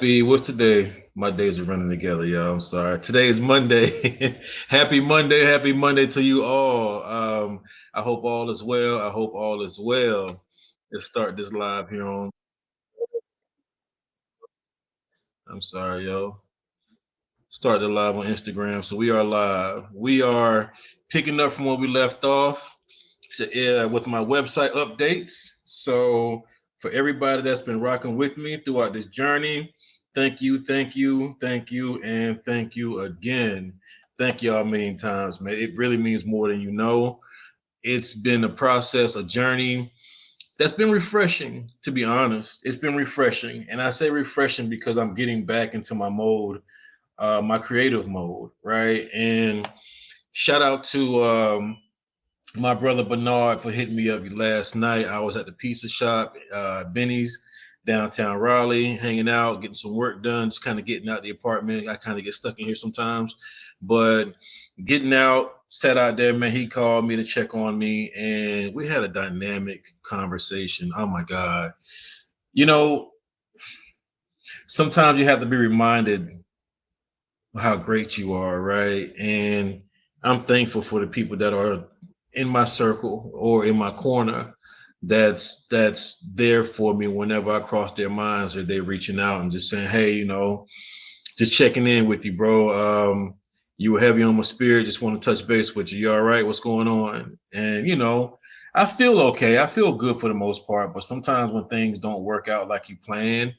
What's today? My days are running together, y'all. I'm sorry. Today is Monday. Happy Monday. Happy Monday to you all. I hope all is well. I hope all is well. Let's start this live here on. I'm sorry, yo. Start the live on Instagram. So we are live. We are picking up from where we left off. So, yeah, with my website updates. So for everybody that's been rocking with me throughout this journey, thank you, thank you, thank you, and thank you again. Thank y'all a million times, man. It really means more than you know. It's been a process, a journey that's been refreshing, to be honest. It's been refreshing. And I say refreshing because I'm getting back into my mode, my creative mode, right? And shout out to my brother Bernard for hitting me up last night. I was at the pizza shop, Benny's, downtown Raleigh, hanging out, getting some work done, just kind of getting out the apartment. I kind of get stuck in here sometimes, but getting out, sat out there, man. He called me to check on me, and we had a dynamic conversation. Oh my God. You know, sometimes you have to be reminded how great you are, right? And I'm thankful for the people that are in my circle or in my corner that's there for me whenever I cross their minds, or they're reaching out and just saying, hey, just checking in with you, bro. You were heavy on my spirit, just want to touch base with you. You all right? What's going on? And I feel okay. I feel good for the most part, but sometimes when things don't work out like you planned,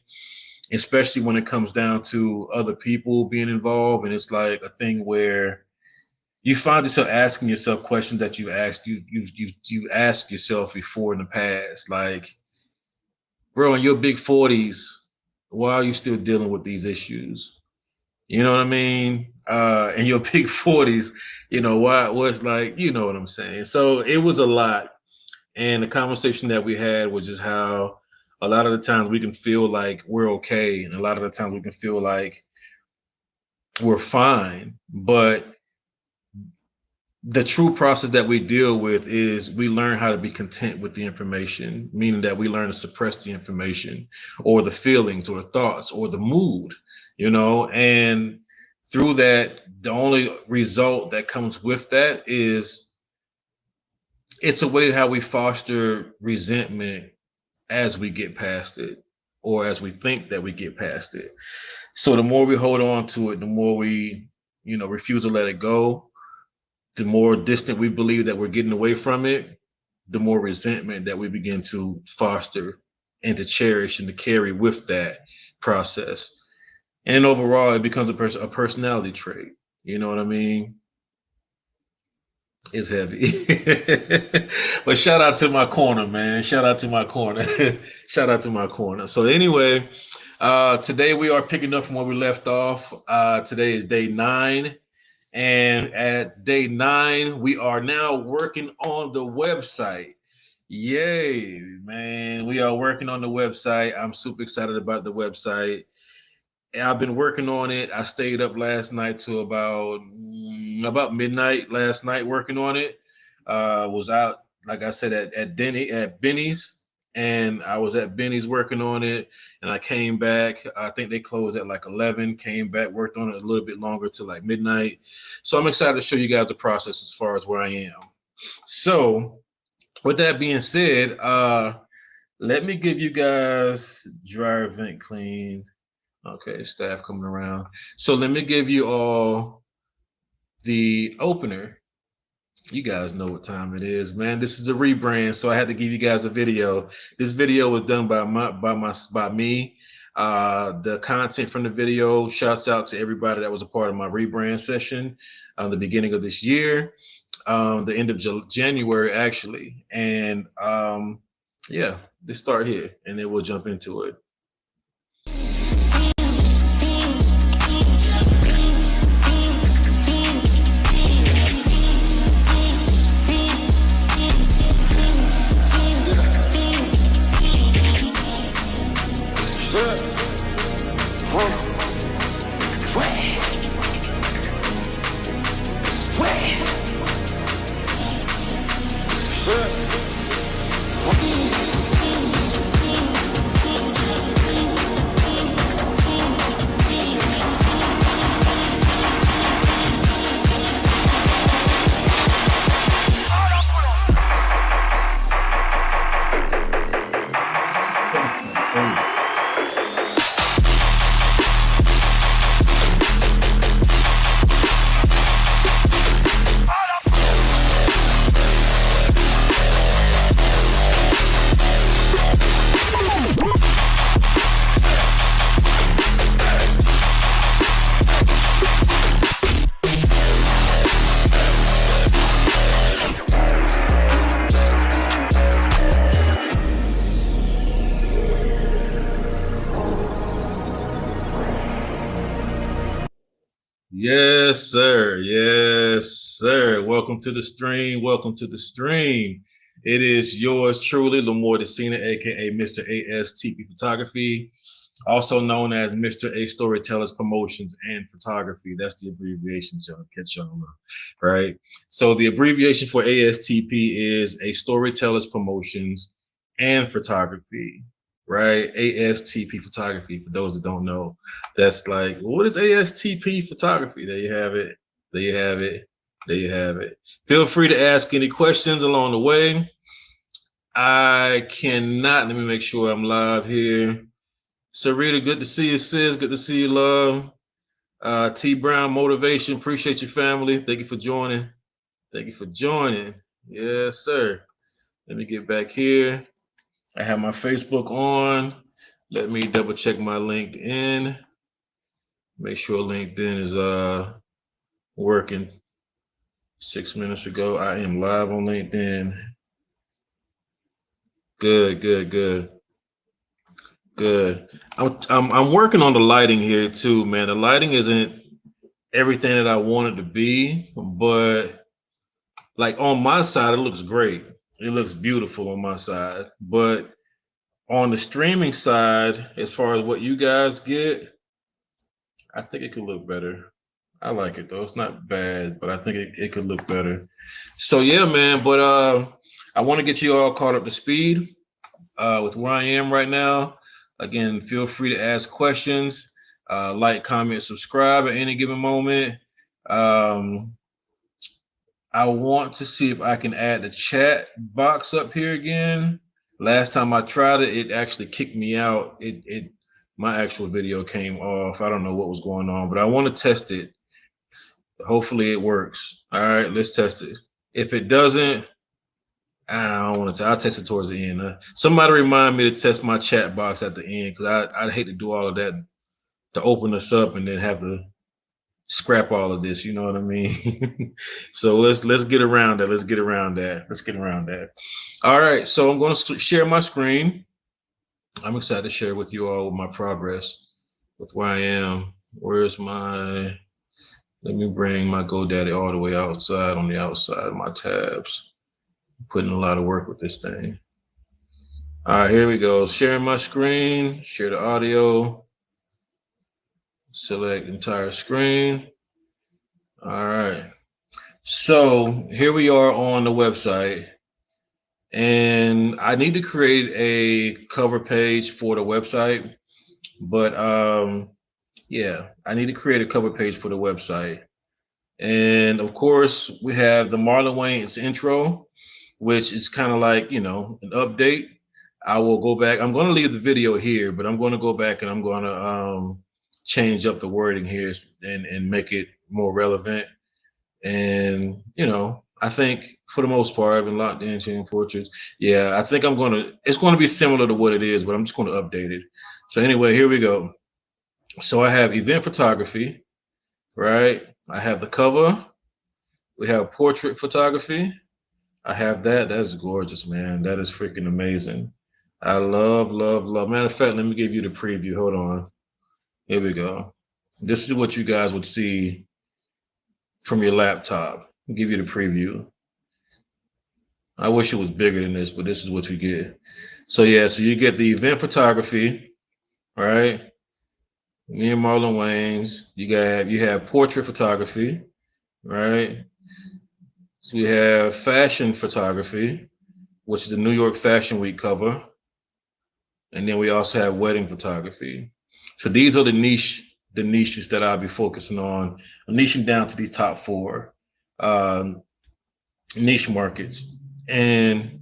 especially when it comes down to other people being involved, and it's like a thing where you find yourself asking yourself questions that you've asked yourself before in the past. Like, bro, in your big 40s, why are you still dealing with these issues? You know what I mean? In your big 40s, why was like, you know what I'm saying? So it was a lot. And the conversation that we had was just how a lot of the times we can feel like we're okay, and a lot of the times we can feel like we're fine, but the true process that we deal with is we learn how to be content with the information, meaning that we learn to suppress the information or the feelings or the thoughts or the mood, and through that, the only result that comes with that is it's a way how we foster resentment as we get past it, or as we think that we get past it. So the more we hold on to it, the more we, refuse to let it go, the more distant we believe that we're getting away from it, the more resentment that we begin to foster and to cherish and to carry with that process. And overall, it becomes a personality trait. You know what I mean? It's heavy. But shout out to my corner, man. Shout out to my corner. Shout out to my corner. So anyway, today we are picking up from where we left off. Today is day 9. And at day 9, we are now working on the website. Yay, man. We are working on the website. I'm super excited about the website. I've been working on it. I stayed up last night to about midnight last night working on it. Was out, like I said, at Benny's. And I was at Benny's working on it, and I came back. I think they closed at like 11, came back, worked on it a little bit longer till like midnight. So I'm excited to show you guys the process as far as where I am. So with that being said, let me give you guys dryer vent clean. Okay, staff coming around. So let me give you all the opener. You guys know what time it is, man. This is a rebrand, so I had to give you guys a video. This video was done by me. The content from the video, shouts out to everybody that was a part of my rebrand session the beginning of this year, the end of January actually. And yeah, let's start here, and then we'll jump into it. Yes, sir. Yes, sir. Welcome to the stream. Welcome to the stream. It is yours truly, Lamore Decina, aka Mr. ASTP Photography, also known as Mr. A Storytellers Promotions and Photography. That's the abbreviation, y'all. Catch y'all up, right? So the abbreviation for ASTP is A Storytellers Promotions and Photography, right? ASTP Photography. For those that don't know, that's like, what is ASTP Photography? There you have it. There you have it. There you have it. Feel free to ask any questions along the way. I cannot. Let me make sure I'm live here. Sarita, good to see you, sis. Good to see you, love. T Brown Motivation. Appreciate your family. Thank you for joining. Thank you for joining. Yes, sir. Let me get back here. I have my Facebook on. Let me double check my LinkedIn. Make sure LinkedIn is working. 6 minutes ago, I am live on LinkedIn. Good, good, good. Good. I'm working on the lighting here too, man. The lighting isn't everything that I want it to be, but like on my side, it looks great. It looks beautiful on my side. But on the streaming side, as far as what you guys get, I think it could look better. I like it though. It's not bad, but I think it could look better. So yeah, man. But I want to get you all caught up to speed with where I am right now. Again, feel free to ask questions, like, comment, subscribe at any given moment. Um, I want to see if I can add the chat box up here again. Last time I tried it, it actually kicked me out. It my actual video came off. I don't know what was going on, but I want to test it. Hopefully it works. All right, let's test it. If it doesn't, I don't want to. I'll test it towards the end. Somebody remind me to test my chat box at the end because I'd hate to do all of that to open us up and then have to scrap all of this. You know what I mean? So let's get around that. Let's get around that. Let's get around that. All right. So I'm going to share my screen. I'm excited to share with you all my progress with where I am. Where's my? Let me bring my GoDaddy all the way outside on the outside of my tabs. I'm putting a lot of work with this thing. All right, here we go. Sharing my screen, share the audio, select entire screen. All right. So here we are on the website, and I need to create a cover page for the website. But yeah, I need to create a cover page for the website. And of course, we have the Marlon Wayans intro, which is kind of like, an update. I will go back. I'm going to leave the video here, but I'm going to go back and I'm going to change up the wording here and make it more relevant. And, I think for the most part, I've been locked in Chain Portraits. Yeah, I think it's going to be similar to what it is, but I'm just going to update it. So anyway, here we go. So I have event photography, right? I have the cover. We have portrait photography. I have that. That's gorgeous, man. That is freaking amazing. I love, love, love. Matter of fact, let me give you the preview. Hold on. Here we go. This is what you guys would see from your laptop. I'll give you the preview. I wish it was bigger than this, but this is what you get. So yeah, so you get the event photography, right? Me and Marlon Wayans. You have portrait photography, right? So we have fashion photography, which is the New York Fashion Week cover. And then we also have wedding photography. So these are the niches that I'll be focusing on. I'm niching down to these top four niche markets. And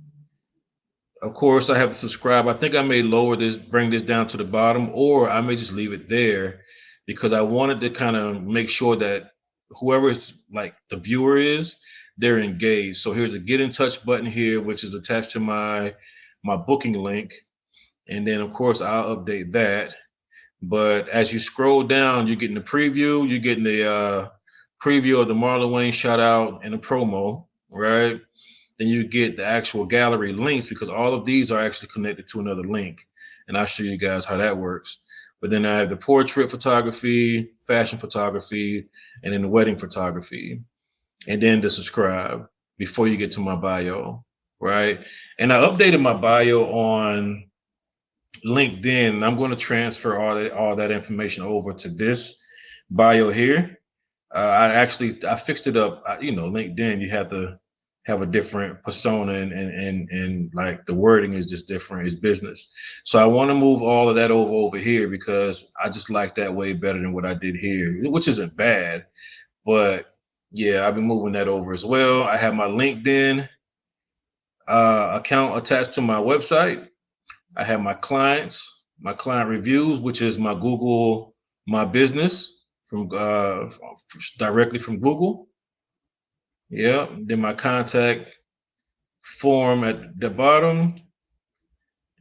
of course, I have to subscribe. I think I may bring this down to the bottom, or I may just leave it there because I wanted to kind of make sure that whoever's like the viewer is, they're engaged. So here's a get in touch button here, which is attached to my booking link. And then of course I'll update that. But as you scroll down, you're getting the preview, you're getting the preview of the Marlon Wayans shout out and the promo, right? Then you get the actual gallery links because all of these are actually connected to another link. And I'll show you guys how that works. But then I have the portrait photography, fashion photography, and then the wedding photography. And then the subscribe before you get to my bio, right? And I updated my bio on LinkedIn. I'm going to transfer all that information over to this bio here. I fixed it up. LinkedIn, you have to have a different persona, and like the wording is just different. It's business. So I want to move all of that over here because I just like that way better than what I did here, which isn't bad. But yeah, I've been moving that over as well. I have my LinkedIn account attached to my website. I have my client reviews, which is my Google My Business from directly from Google. Yeah. Then my contact form at the bottom.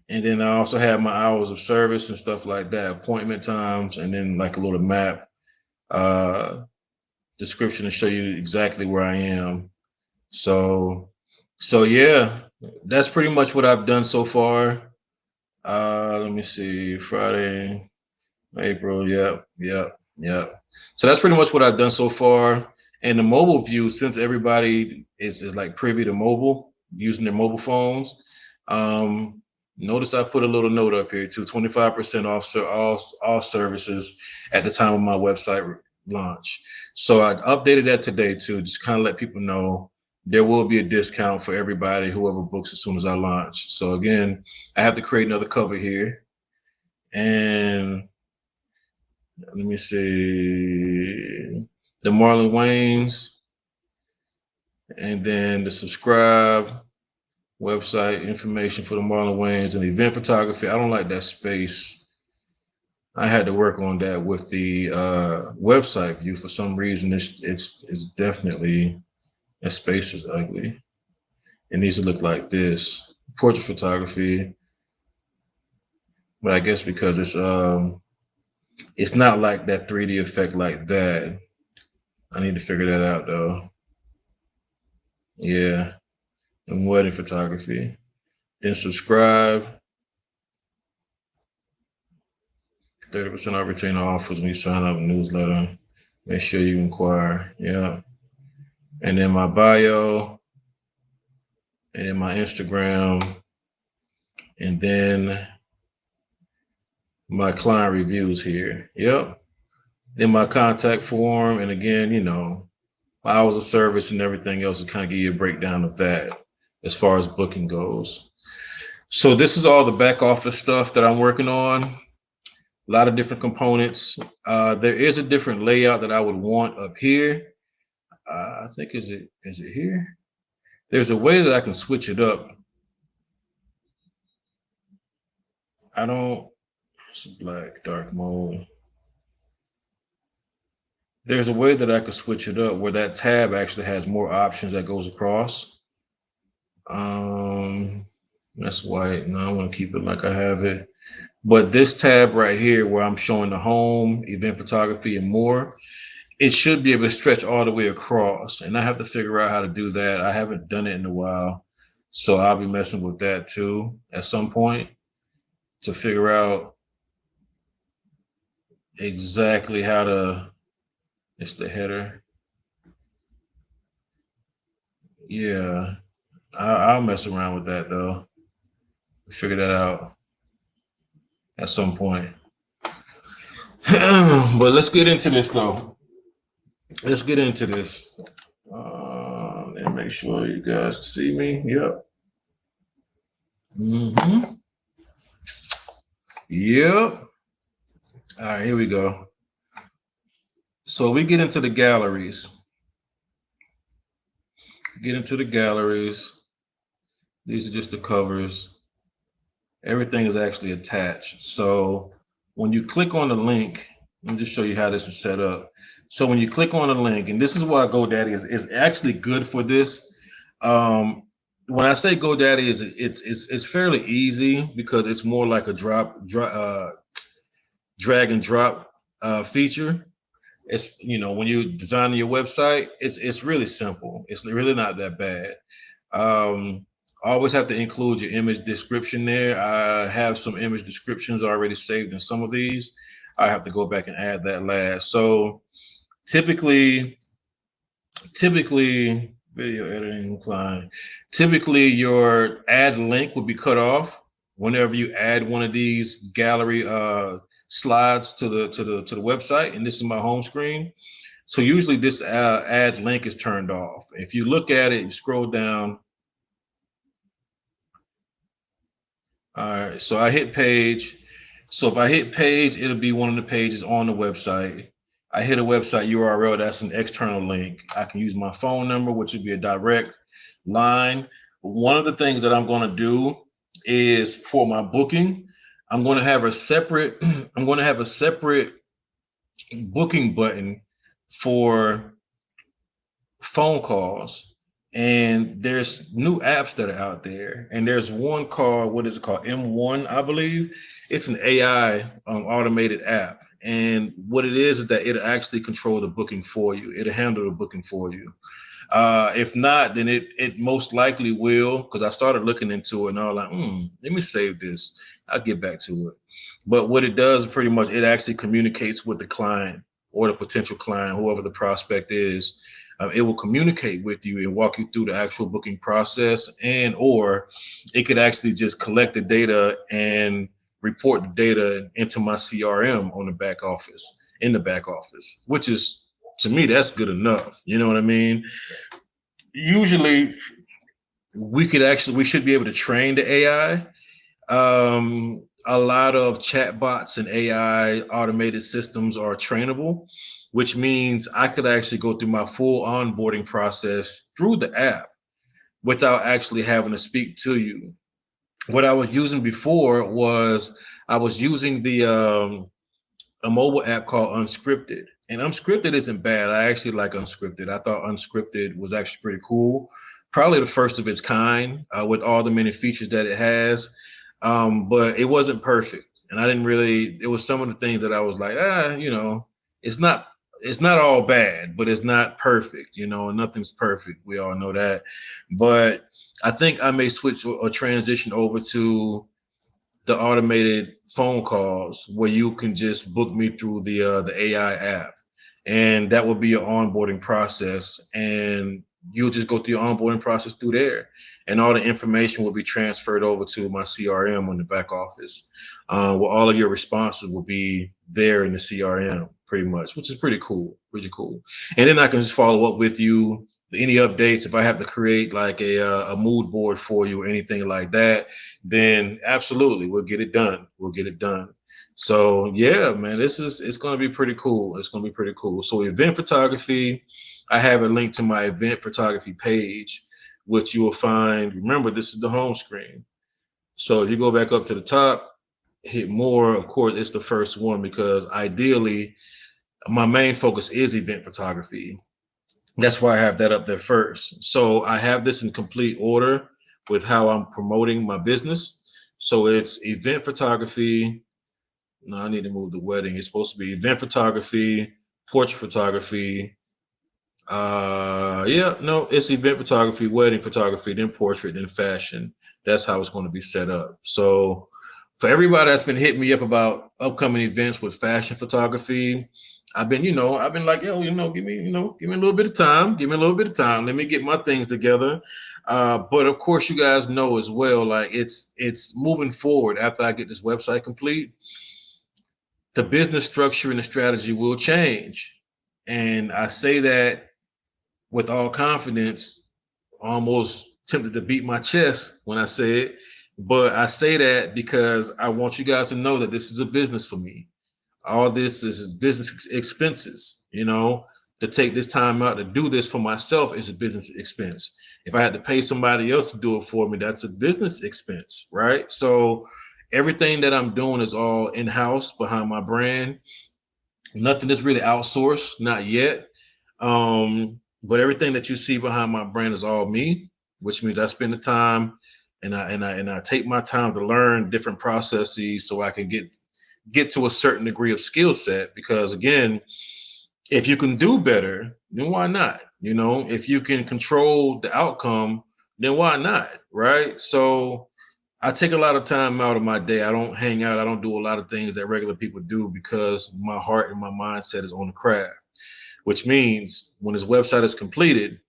And then I also have my hours of service and stuff like that, appointment times, and then like a little map description to show you exactly where I am. So yeah, that's pretty much what I've done so far. Let me see, Friday, April. Yep. So that's pretty much what I've done so far. And the mobile view, since everybody is like privy to mobile, using their mobile phones, notice I put a little note up here too, 25% off all services at the time of my website launch. So I updated that today too, just kind of let people know there will be a discount for everybody, whoever books as soon as I launch. So again, I have to create another cover here. And let me see, the Marlon Wayans, and then the subscribe website information for the Marlon Wayans and event photography. I don't like that space. I had to work on that with the website view. For some reason, it's definitely, that space is ugly. It needs to look like this. Portrait photography, but I guess because it's not like that 3D effect like that. I need to figure that out though. Yeah, and wedding photography. Then subscribe. 30% off retainer offers when you sign up newsletter. Make sure you inquire. Yeah. And then my bio, and then my Instagram, and then my client reviews here. Yep. Then my contact form, and again, my hours of service and everything else to kind of give you a breakdown of that as far as booking goes. So this is all the back office stuff that I'm working on. A lot of different components. There is a different layout that I would want up here. I think is it here? There's a way that I can switch it up. It's black dark mode. There's a way that I could switch it up where that tab actually has more options that goes across. That's white. No, I want to keep it like I have it. But this tab right here where I'm showing the home, event photography, and more, it should be able to stretch all the way across. And I have to figure out how to do that. I haven't done it in a while. So I'll be messing with that too at some point to figure out exactly how to, it's the header. Yeah, I'll mess around with that though. Figure that out at some point. But let's get into this though. Let's get into this. And make sure you guys see me. Yep. Yep. All right, here we go. So we get into the galleries. These are just the covers. Everything is actually attached. So when you click on the link, let me just show you how this is set up. So when you click on the link, and this is why GoDaddy is actually good for this. When I say GoDaddy it's fairly easy because it's more like a drag and drop feature. It's when you're designing your website, it's really simple. It's really not that bad. Always have to include your image description there. I have some image descriptions already saved in some of these. I have to go back and add that last. So typically, typically video editing client, typically your add link would be cut off whenever you add one of these gallery slides to the website. And this is my home screen. So usually this add link is turned off. If you look at it, you scroll down. All right, so I hit page. So if I hit page, it'll be one of the pages on the website. I hit a website URL, that's an external link. I can use my phone number, which would be a direct line. One of the things that I'm going to do is for my booking, I'm going to have a separate I'm going to have a separate booking button for phone calls. And there's new apps that are out there, and there's one called, what is it called, M1, I believe. It's an AI automated app, and what it is that it'll actually control the booking for you. It'll handle the booking for you. If not, then it most likely will, because I started looking into it and I was like, let me save this. I'll get back to it. But what it does, pretty much, it actually communicates with the client or the potential client, whoever the prospect is. It will communicate with you and walk you through the actual booking process, and or it could actually just collect the data and report the data into my CRM on the back office, in the back office, which is, to me, that's good enough. You know what I mean? Usually we should be able to train the AI. A lot of chatbots and AI automated systems are trainable, which means I could actually go through my full onboarding process through the app without actually having to speak to you. What I was using before was I was using a mobile app called Unscripted. And Unscripted isn't bad. I actually like Unscripted. I thought Unscripted was actually pretty cool. Probably the first of its kind with all the many features that it has. But it wasn't perfect. And I didn't really, it was some of the things that I was like, it's not it's not all bad, but it's not perfect, and nothing's perfect. We all know that. But I think I may switch or transition over to the automated phone calls where you can just book me through the AI app, and that will be your onboarding process, and you'll just go through your onboarding process through there, and all the information will be transferred over to my CRM on the back office, where all of your responses will be there in the CRM, pretty much, which is pretty cool, pretty cool. And then I can just follow up with you any updates. If I have to create like a mood board for you or anything like that, then absolutely we'll get it done. We'll get it done. So yeah, man, it's going to be pretty cool. It's going to be pretty cool. So event photography, I have a link to my event photography page, which you will find. Remember, this is the home screen. So if you go back up to the top, hit more. Of course, it's the first one because ideally, my main focus is event photography. That's why I have that up there first. So I have this in complete order with how I'm promoting my business. So it's event photography. No, I need to move the wedding. It's supposed to be event photography, portrait photography. Yeah, no, it's event photography, wedding photography, then portrait, then fashion. That's how it's going to be set up. So for everybody that's been hitting me up about upcoming events with fashion photography, I've been like, yo, give me a little bit of time. Give me a little bit of time. Let me get my things together. But of course, you guys know as well, like it's moving forward after I get this website complete. The business structure and the strategy will change. And I say that with all confidence, almost tempted to beat my chest when I say it. But I say that because I want you guys to know that this is a business for me. All this is business expenses, to take this time out to do this for myself is a business expense. If I had to pay somebody else to do it for me, that's a business expense, right? So everything that I'm doing is all in-house behind my brand. Nothing is really outsourced, not yet. But everything that you see behind my brand is all me, which means I spend the time and I take my time to learn different processes so I can get to a certain degree of skill set. Because again, if you can do better, then why not? If you can control the outcome, then why not? Right. So I take a lot of time out of my day. I don't hang out. I don't do a lot of things that regular people do because my heart and my mindset is on the craft, which means when this website is completed,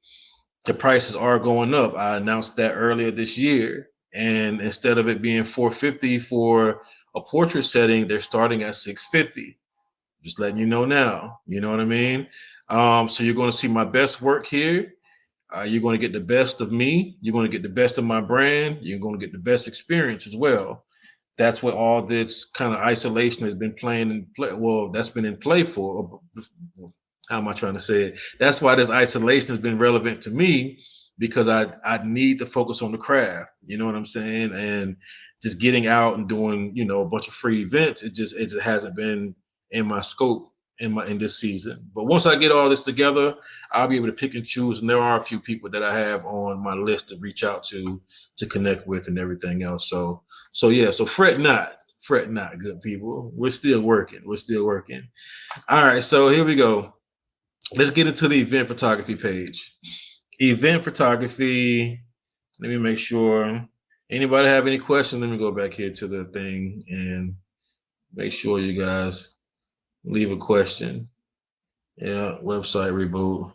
the prices are going up. I announced that earlier this year. And instead of it being 450 for a portrait setting, they're starting at 650. Just letting you know now. You know what I mean? So you're going to see my best work here. You're going to get the best of me. You're going to get the best of my brand. You're going to get the best experience as well. That's what all this kind of isolation has been playing in play. Well, that's been in play for. How am I trying to say it? That's why this isolation has been relevant to me because I need to focus on the craft. You know what I'm saying? And just getting out and doing a bunch of free events. It just hasn't been in my scope in this season. But once I get all this together, I'll be able to pick and choose. And there are a few people that I have on my list to reach out to connect with and everything else. So yeah, so fret not, good people. We're still working. We're still working. All right, so here we go. Let's get into the event photography page. Event photography. Let me make sure. Anybody have any questions? Let me go back here to the thing and make sure you guys leave a question. Yeah, website reboot.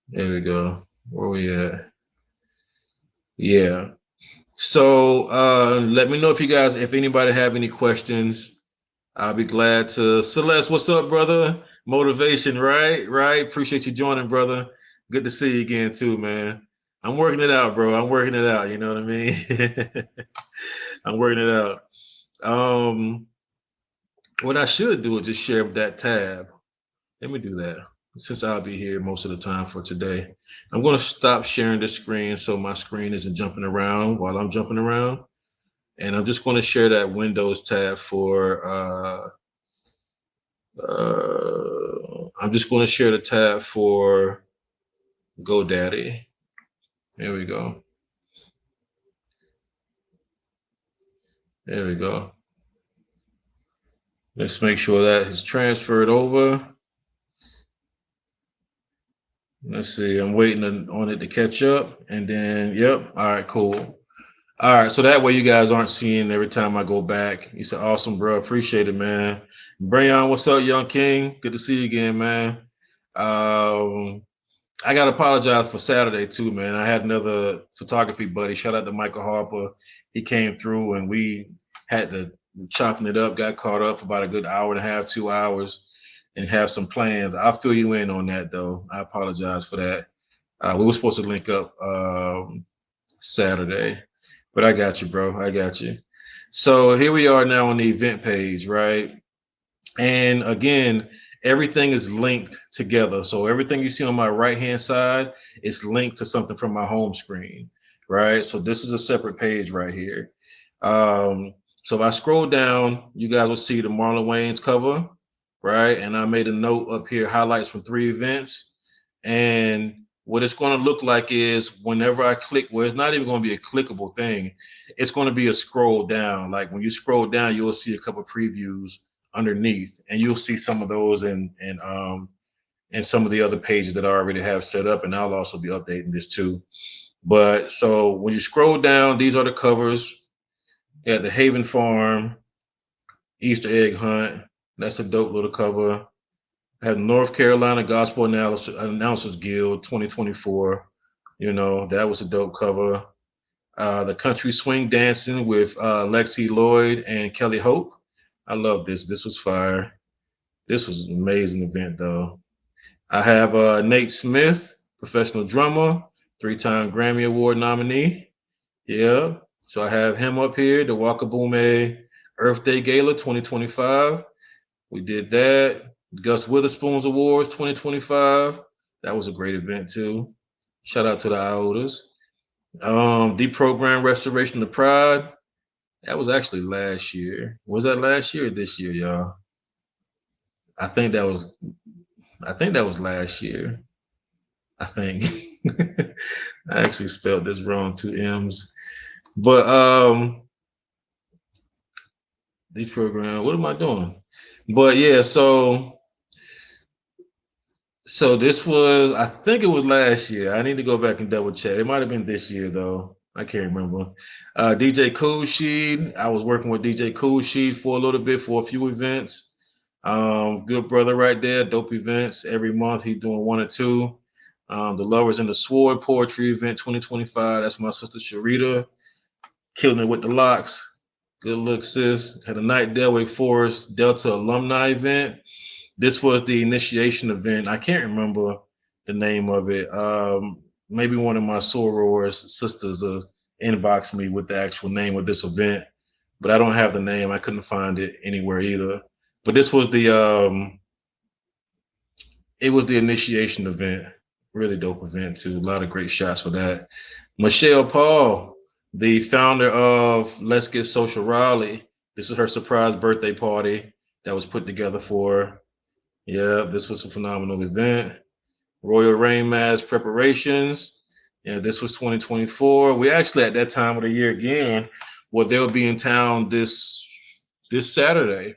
There we go. Where we at? Yeah. So let me know if anybody have any questions. I'll be glad to. Celeste, what's up, brother? Motivation, right? Right. Appreciate you joining, brother. Good to see you again, too, man. I'm working it out, bro. I'm working it out. You know what I mean? I'm working it out. Um, what I should do is just share that tab. Let me do that since I'll be here most of the time for today. I'm going to stop sharing the screen so my screen isn't jumping around while I'm jumping around. And I'm just going to share that Windows tab for, I'm just going to share the tab for GoDaddy. There we go. There we go. Let's make sure that is transferred over. Let's see. I'm waiting on it to catch up. And then, yep. All right, cool. All right. So that way you guys aren't seeing every time I go back. You said, awesome, bro. Appreciate it, man. Brayon, what's up, Young King? Good to see you again, man. I got to apologize for Saturday too, man. I had another photography buddy. Shout out to Michael Harper. He came through and we had to chopping it up, got caught up for about a good hour and a half, 2 hours, and have some plans. I'll fill you in on that though. I apologize for that. We were supposed to link up Saturday, but I got you, bro. I got you. So here we are now on the event page, right? And again, everything is linked together. So everything you see on my right-hand side is linked to something from my home screen, right? So this is a separate page right here. So if I scroll down, you guys will see the Marlon Wayans cover, right? And I made a note up here, highlights from 3 events. And what it's going to look like is whenever I click, well, it's not even going to be a clickable thing. It's going to be a scroll down. Like when you scroll down, you'll see a couple previews underneath, and you'll see some of those and some of the other pages that I already have set up, and I'll also be updating this too. But so when you scroll down, these are the covers. Yeah, the Haven Farm Easter egg hunt. That's a dope little cover. I have North Carolina Gospel Announcers Guild 2024. That was a dope cover. The Country Swing Dancing with Lexi Lloyd and Kelly Hope. I love this. This was fire. This was an amazing event, though. I have Nate Smith, professional drummer, 3-time Grammy Award nominee. Yeah. So I have him up here, the Wakabume Earth Day Gala 2025. We did that. Gus Witherspoon's Awards 2025. That was a great event, too. Shout out to the IOTAs. Deprogram Restoration of Pride. That was actually last year. Was that last year or this year, y'all? I think that was last year. I think. I actually spelled this wrong, 2 M's. But deprogram, what am I doing? But yeah, so So this was, I think it was last year. I need to go back and double check. It might have been this year though. I can't remember. DJ Cool Sheed. I was working with DJ Cool Sheed for a little bit for a few events. Good brother right there. Dope events every month. He's doing one or two. The Lovers in the Sword Poetry Event 2025. That's my sister Sharita, killing it with the locks. Good look, sis. Had a night Delway Forest Delta alumni event. This was the initiation event. I can't remember the name of it. Maybe one of my sorors sisters inboxed me with the actual name of this event, but I don't have the name. I couldn't find it anywhere either. But this was the it was the initiation event. Really dope event too. A lot of great shots for that. Michelle Paul, the founder of Let's Get Social Raleigh. This is her surprise birthday party that was put together for her. Yeah, this was a phenomenal event. Royal Rain Mass preparations. Yeah, this was 2024. We actually at that time of the year again, well, they'll be in town this Saturday.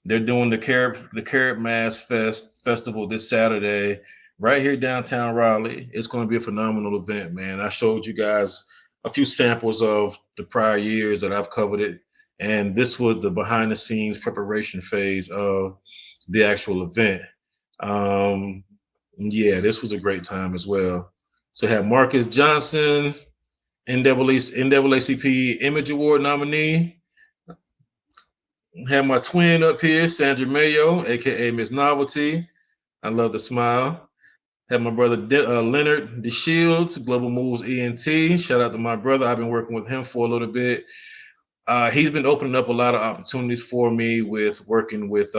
They're doing the Carrot Mass Festival this Saturday, right here downtown Raleigh. It's going to be a phenomenal event, man. I showed you guys a few samples of the prior years that I've covered it, and this was the behind the scenes preparation phase of the actual event. Um, yeah, this was a great time as well. So have Marcus Johnson, NAACP Image Award nominee. Have my twin up here, Sandra Mayo, aka Miss Novelty. I love the smile. Have my brother Leonard DeShields, Global Moves ENT. Shout out to my brother. I've been working with him for a little bit. He's been opening up a lot of opportunities for me with working with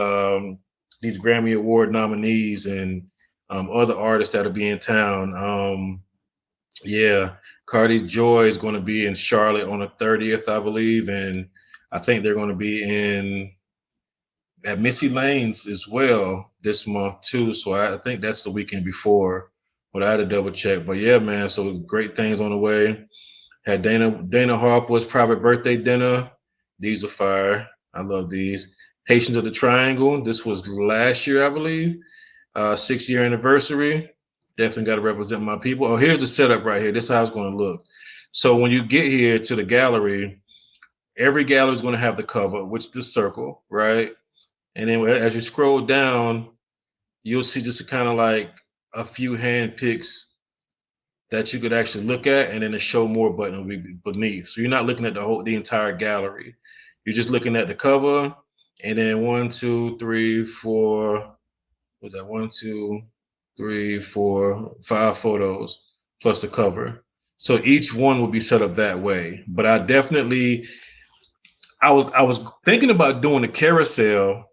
these Grammy Award nominees and other artists that'll be in town. Yeah, Cardi Joy is going to be in Charlotte on the 30th, I believe, and I think they're going to be in at Missy Lane's as well this month too. So I think that's the weekend before, but I had to double check. But yeah, man, so great things on the way. Had Dana Harper's private birthday dinner. These are fire. I love these. Haitians of the Triangle. This was last year, I believe. 6-year anniversary. Definitely got to represent my people. Oh, here's the setup right here. This is how it's going to look. So when you get here to the gallery, every gallery is going to have the cover, which is the circle, right? And then as you scroll down, you'll see just kind of like a few hand picks that you could actually look at, and then the show more button will be beneath. So you're not looking at the entire gallery. You're just looking at the cover, and then 1, 2, 3, 4. Was that 1, 2, 3, 4, 5 photos plus the cover? So each one will be set up that way. But I was thinking about doing a carousel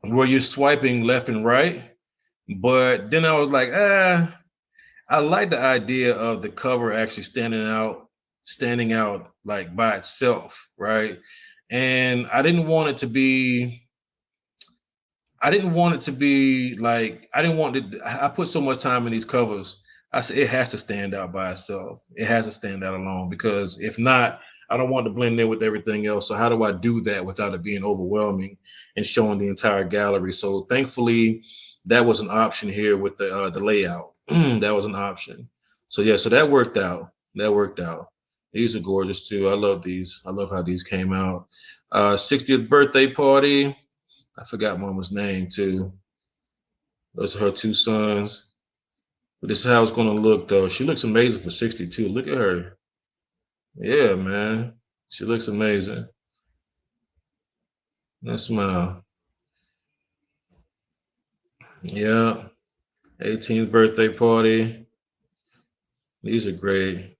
where you're swiping left and right, but then I was like, I like the idea of the cover actually standing out like by itself, right? And I didn't want it to be like I didn't want it. I put so much time in these covers. I said it has to stand out by itself. It has to stand out alone because if not, I don't want to blend in with everything else. So how do I do that without it being overwhelming and showing the entire gallery? So thankfully, that was an option here with the layout. That was an option. So yeah, so that worked out. That worked out. These are gorgeous too. I love these. I love how these came out. 60th birthday party. I forgot mama's name too. Those are her two sons. But this is how it's gonna look though. She looks amazing for 62. Look at her. Yeah, man. She looks amazing. That smile. Yeah. 18th birthday party. These are great.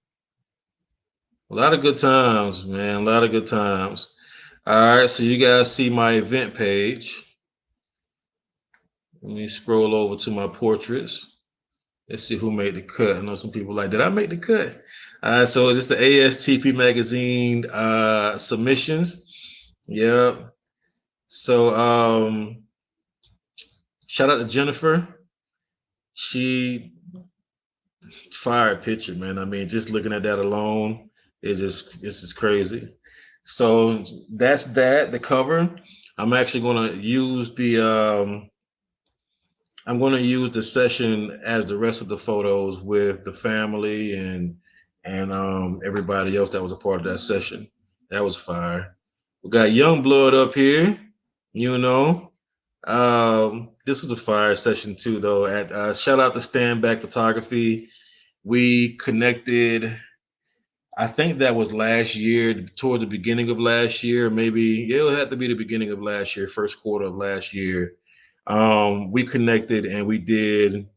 A lot of good times, man. A lot of good times. All right, so you guys see my event page. Let me scroll over to my portraits. Let's see who made the cut. I know some people like, did I make the cut? So it's the ASTP magazine submissions. Yep. So shout out to Jennifer. She fired picture, man. I mean, just looking at that alone is just crazy. So the cover. I'm actually gonna use I'm going to use the session as the rest of the photos with the family and everybody else that was a part of that session. That was fire. We got Young Blood up here, you know. This was a fire session too, though. At shout out to Stand Back Photography. We connected. I think that was last year, towards the beginning of last year, maybe it would have to be the beginning of last year, first quarter of last year. We connected and we did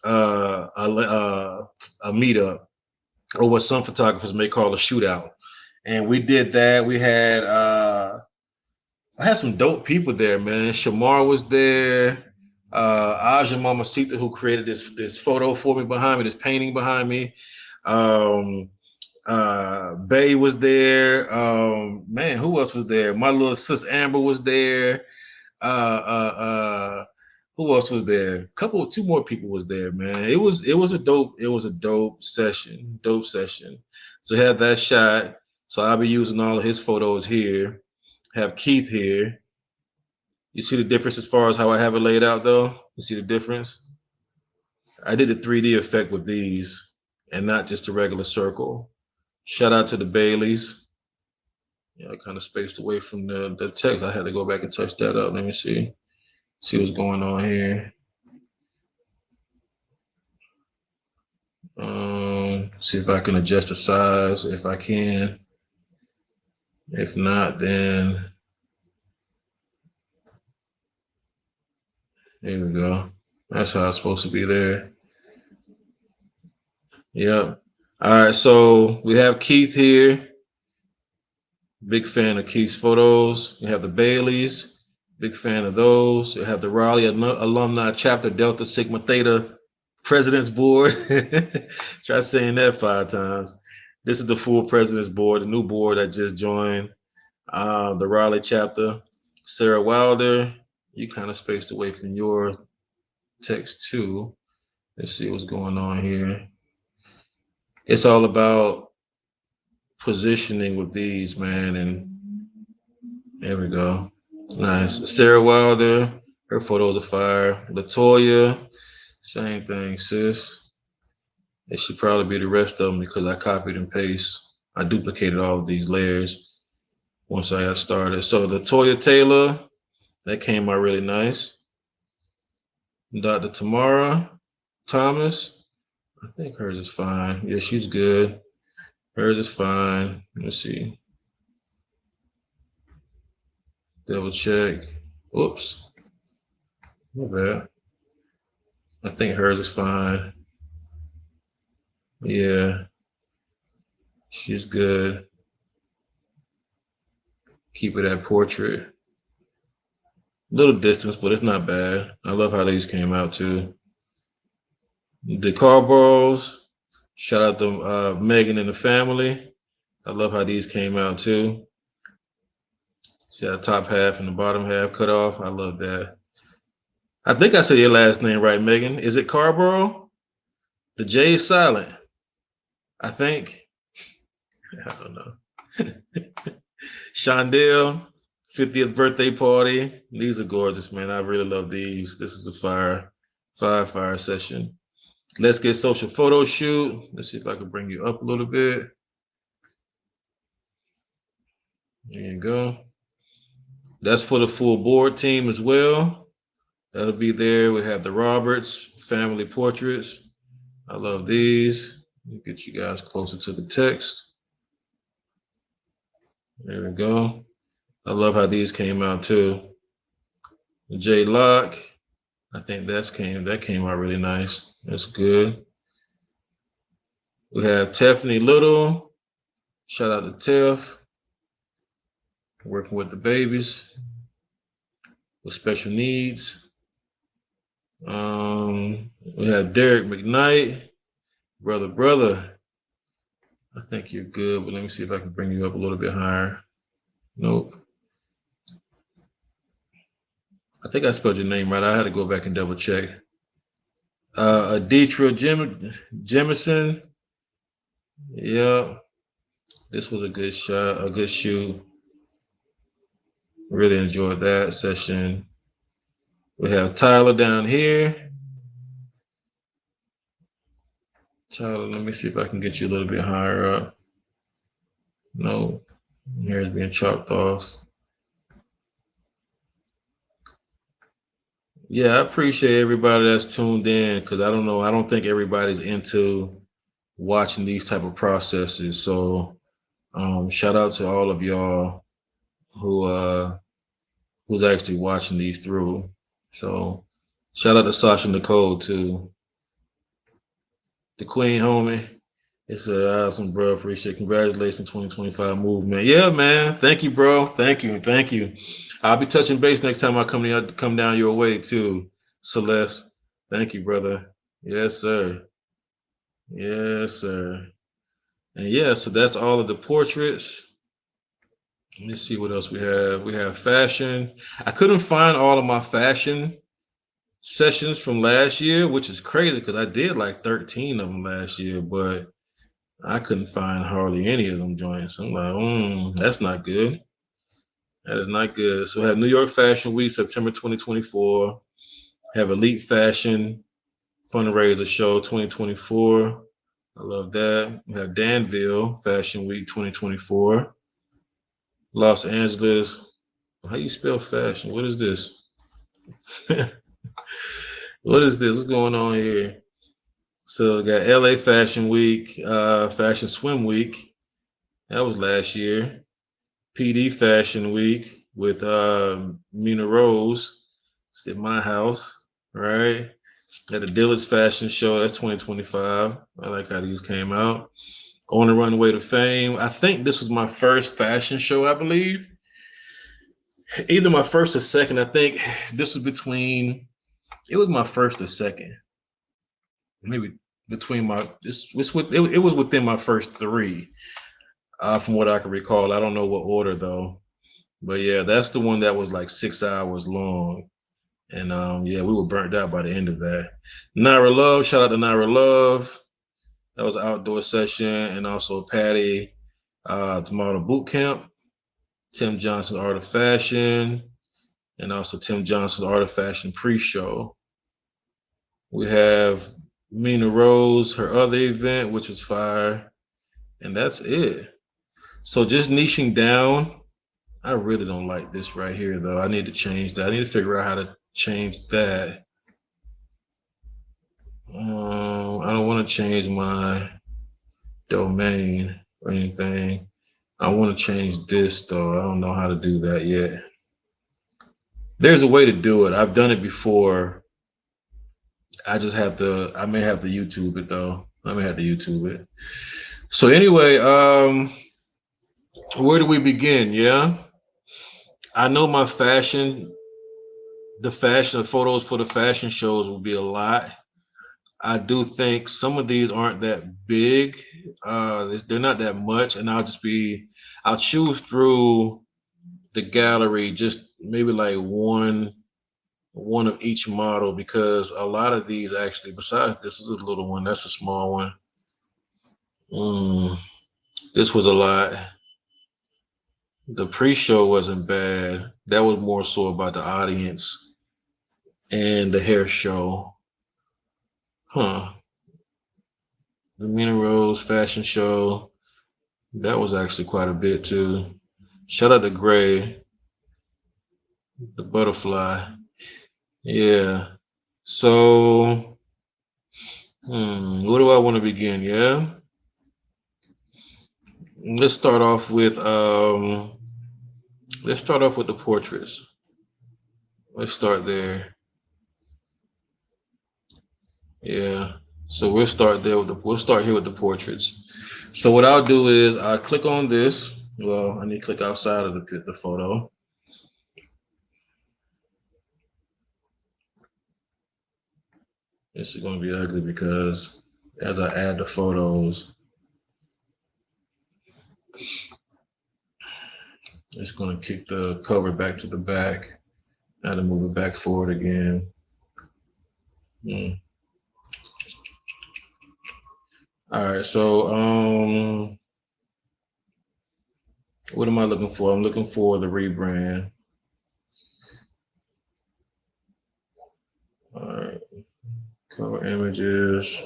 a meetup, or what some photographers may call a shootout. And we did that. I had some dope people there, man. Shamar was there. Aja Mamacita, who created this photo for me behind me, this painting behind me. Um, Bay was there. Man, who else was there? My little sis Amber was there. Who else was there? Two more people was there, man. It was a dope session. Dope session. So had that shot. So I'll be using all of his photos here. Have Keith here. You see the difference as far as how I have it laid out, though? You see the difference? I did a 3D effect with these and not just a regular circle. Shout out to the Baileys. Yeah, I kind of spaced away from the text. I had to go back and touch that up. Let me see. See what's going on here. See if I can adjust the size, if I can. If not, then there we go. That's how it's supposed to be there. Yep. All right, so we have Keith here. Big fan of Keith's photos. We have the Baileys. Big fan of those. We have the Raleigh Alumni Chapter Delta Sigma Theta President's Board. Try saying that 5 times. This is the full President's Board, the new board I just joined. The Raleigh chapter. Sarah Wilder, you kind of spaced away from your text too. Let's see what's going on here. It's all about positioning with these, man. And there we go. Nice. Sarah Wilder, her photos are fire. Latoya, same thing, sis. It should probably be the rest of them because I copied and pasted. I duplicated all of these layers once I got started. So Latoya Taylor, that came out really nice. Dr. Tamara Thomas, I think hers is fine. Yeah, she's good. Hers is fine. Let's see. Double check. Oops. My bad. I think hers is fine. Yeah. She's good. Keep it at portrait. Little distance, but it's not bad. I love how these came out too. The Carboroughs, shout out to Megan and the family. I love how these came out too. See that top half and the bottom half cut off. I love that. I think I said your last name right, Megan. Is it Carborough? The J is silent. I think. I don't know. Shondell, 50th birthday party. These are gorgeous, man. I really love these. This is a fire session. Let's get social photo shoot. Let's see if I can bring you up a little bit. There you go. That's for the full board team as well. That'll be there. We have the Roberts family portraits. I love these. Let me get you guys closer to the text. There we go. I love how these came out too. J Lock. I think that came out really nice. That's good. We have Tiffany Little. Shout out to Tiff. Working with the babies with special needs. We have Derek McKnight. Brother. I think you're good, but let me see if I can bring you up a little bit higher. Nope. I think I spelled your name right. I had to go back and double check. Aditra Jemison. Yeah. This was a good shot, a good shoot. Really enjoyed that session. We have Tyler down here. Tyler, let me see if I can get you a little bit higher up. No, hair is being chopped off. Yeah, I appreciate everybody that's tuned in because I don't think everybody's into watching these type of processes. So shout out to all of y'all who who's actually watching these through. So shout out to Sasha Nicole too. The Queen homie. It's awesome, bro. Appreciate it. Congratulations, 2025 movement. Yeah, man. Thank you, bro. Thank you. Thank you. I'll be touching base next time I come down your way too, Celeste. Thank you, brother. Yes, sir. Yes, sir. And yeah, so that's all of the portraits. Let me see what else we have. We have fashion. I couldn't find all of my fashion sessions from last year, which is crazy because I did like 13 of them last year, but I couldn't find hardly any of them joints. I'm like, that's not good. That is not good. So we have New York Fashion Week, September 2024. Have Elite Fashion Fundraiser Show 2024. I love that. We have Danville Fashion Week 2024. Los Angeles. How you spell fashion? What is this? What is this? What's going on here? So we got LA Fashion Week, Fashion Swim Week. That was last year. PD Fashion Week with Mina Rose. It's at my house, right? At the Dillard's Fashion Show, that's 2025. I like how these came out. On the Runway to Fame. I think this was my first fashion show, I believe. Either my first or second. I think this was it was my first or second. Maybe between it was within my first three, from what I can recall. I don't know what order though. But yeah, that's the one that was like 6 hours long. And yeah, we were burnt out by the end of that. Naira Love, shout out to Naira Love. That was an outdoor session. And also Patty Tomorrow Boot Camp, Tim Johnson's Art of Fashion, and also Tim Johnson's Art of Fashion pre-show. We have Mina Rose, her other event, which was fire. And that's it. So just niching down. I really don't like this right here, though. I need to change that. I need to figure out how to change that. I don't want to change my domain or anything. I want to change this, though. I don't know how to do that yet. There's a way to do it. I've done it before. I may have to YouTube it, though. I may have to YouTube it. So anyway, where do we begin? Yeah. I know my the photos for the fashion shows will be a lot. I do think some of these aren't that big. They're not that much, and I'll choose through the gallery just maybe like one of each model because a lot of these actually, besides this is a little one, that's a small one. This was a lot. The pre-show wasn't bad. That was more so about the audience and the hair show. The Mina Rose fashion show. That was actually quite a bit too. Shout out to Gray, the butterfly. Yeah. So, where do I want to begin? Yeah. Let's start off with the portraits. Let's start there. Yeah. So we'll start here with the portraits. So what I'll do is I'll click on this. Well, I need to click outside of the photo. This is going to be ugly because as I add the photos, it's going to kick the cover back to the back. I had to move it back forward again. All right, so what am I looking for? I'm looking for the rebrand. Cover images.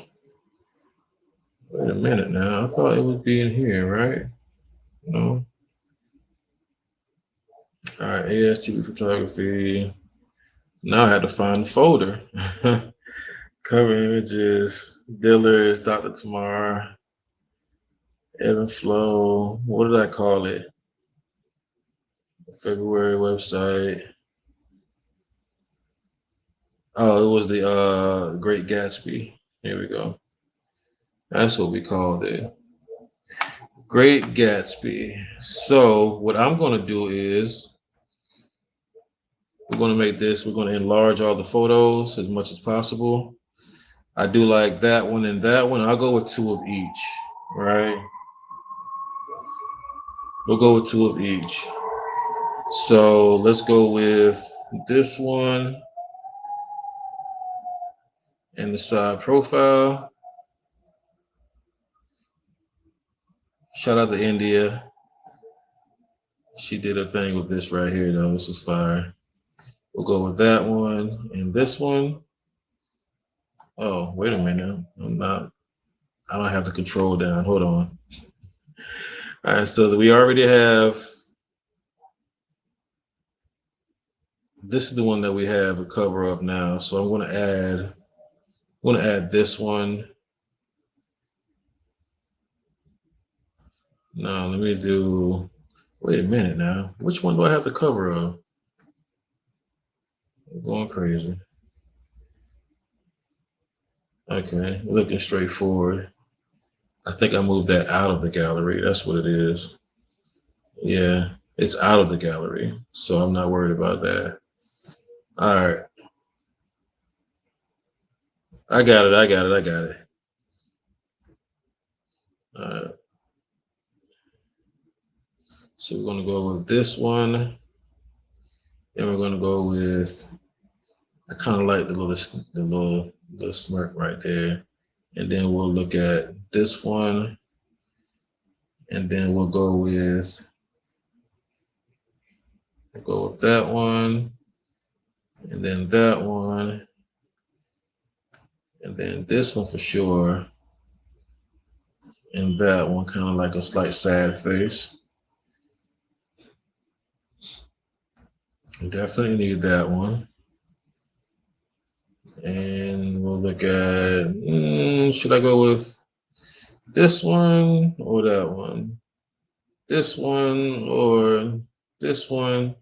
Wait a minute now. I thought it would be in here, right? No. All right, ASTV photography. Now I had to find the folder. Cover images, Dillard's, Dr. Tamar, Evan Flow. What did I call it? February website. Oh, it was the Great Gatsby. Here we go. That's what we called it. Great Gatsby. So what I'm going to do is we're going to make this, we're going to enlarge all the photos as much as possible. I do like that one and that one. I'll go with 2 of each, right? We'll go with 2 of each. So let's go with this one and the side profile. Shout out to India. She did a thing with this right here, though. This is fire. We'll go with that one and this one. Oh, wait a minute. I don't have the control down. Hold on. All right, so we already have, this is the one that we have a cover up now. So I'm going to add this one. No, let me do, wait a minute now. Which one do I have the cover of? I'm going crazy. Okay, looking straightforward. I think I moved that out of the gallery. That's what it is. Yeah, it's out of the gallery. So I'm not worried about that. All right. I got it. All right. So we're going to go with this one. Then we're going to go with, I kind of like the little smirk right there. And then we'll look at this one. And then we'll go with that one. And then that one. And then this one for sure. And that one kind of like a slight sad face. Definitely need that one. And we'll look at, should I go with this one or that one? This one or this one?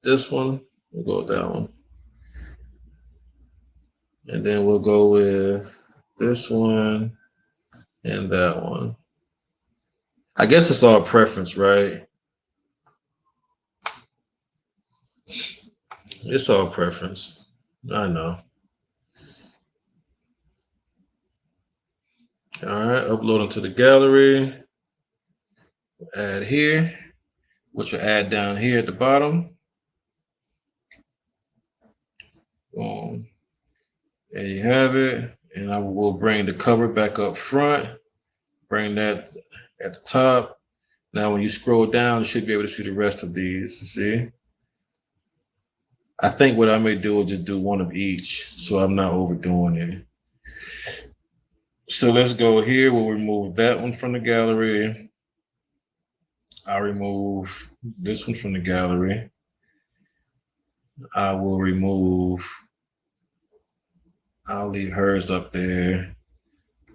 This one, we'll go with that one. And then we'll go with this one and that one. I guess it's all preference, right? It's all preference. I know. All right, upload them to the gallery. Add here, which will add down here at the bottom. Boom. There you have it. And I will bring the cover back up front. Bring that at the top. Now, when you scroll down, you should be able to see the rest of these. See? I think what I may do is just do one of each, so I'm not overdoing it. So let's go here. We'll remove that one from the gallery. I'll remove this one from the gallery. I'll leave hers up there.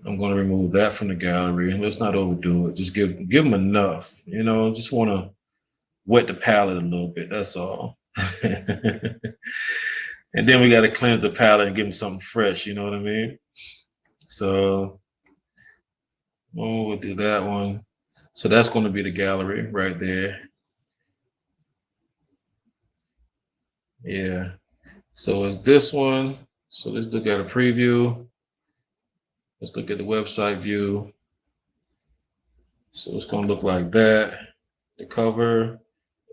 I'm going to remove that from the gallery. Let's not overdo it. Just give them enough. Just want to wet the palette a little bit. That's all. And then we got to cleanse the palette and give them something fresh. You know what I mean? So we'll do that one. So that's going to be the gallery right there. Yeah. So it's this one. So let's look at a preview. Let's look at the website view. So it's going to look like that. The cover,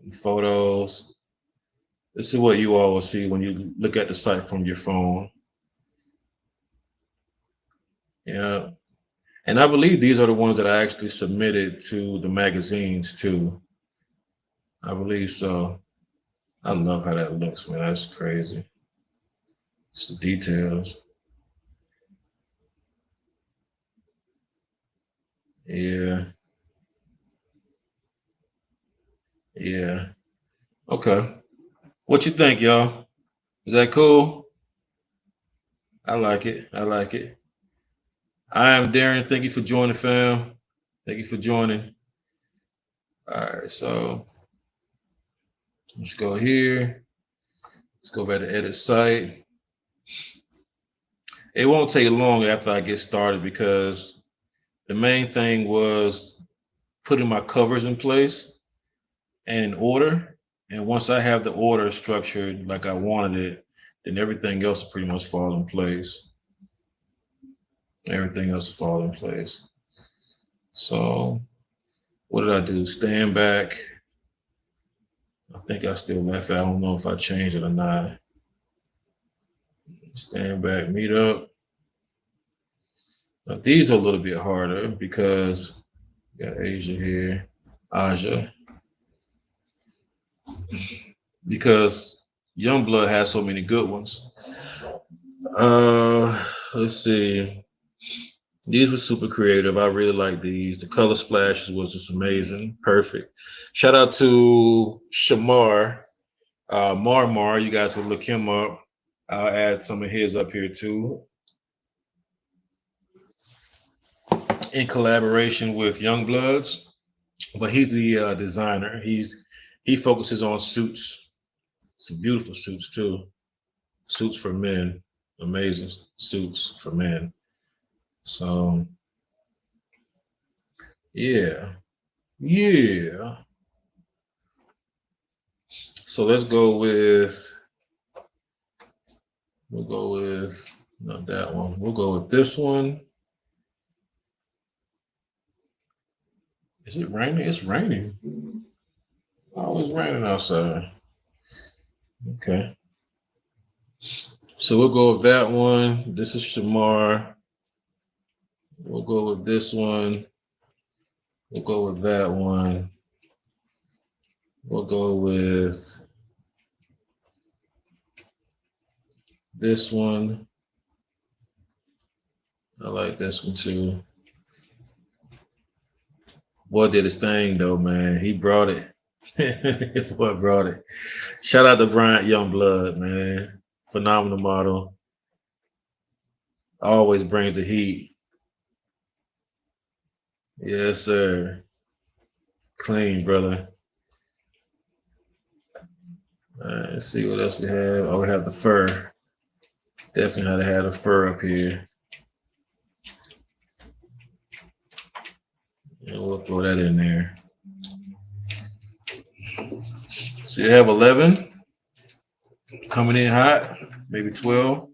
the photos. This is what you all will see when you look at the site from your phone. Yeah. And I believe these are the ones that I actually submitted to the magazines too. I believe so. I love how that looks, man. That's crazy. It's the details. Yeah. Yeah. Okay. What you think, y'all? Is that cool? I like it. I like it. I am Darren. Thank you for joining, fam. Thank you for joining. All right, so let's go here. Let's go back to edit site. It won't take long after I get started because the main thing was putting my covers in place and in order. And once I have the order structured like I wanted it, then everything else will pretty much fall in place. Everything else will fall in place. So what did I do? Stand back. I think I still left it. I don't know if I changed it or not. Stand back, meet up. Now, these are a little bit harder because we got Asia here, Aja, because Youngblood has so many good ones. Let's see. These were super creative. I really like these. The color splashes was just amazing. Perfect. Shout out to Shamar, Marmar. You guys can look him up. I'll add some of his up here too. In collaboration with Youngbloods, but he's the designer. He focuses on suits. Some beautiful suits too. Suits for men. Amazing suits for men. So yeah. Yeah. So let's go with we'll go with not that one. We'll go with this one. Is it raining? It's raining. Oh, it's raining outside. Okay. So we'll go with that one. This is Shamar. We'll go with this one. We'll go with that one. We'll go with this one. I like this one too. Boy did his thing though, man. He brought it. Boy brought it. Shout out to Bryant Youngblood, man. Phenomenal model. Always brings the heat. Yes, sir. Clean, brother. All right, let's see what else we have. Oh, we have the fur. Definitely had to have the fur up here. And we'll throw that in there. So you have 11 coming in hot, maybe 12.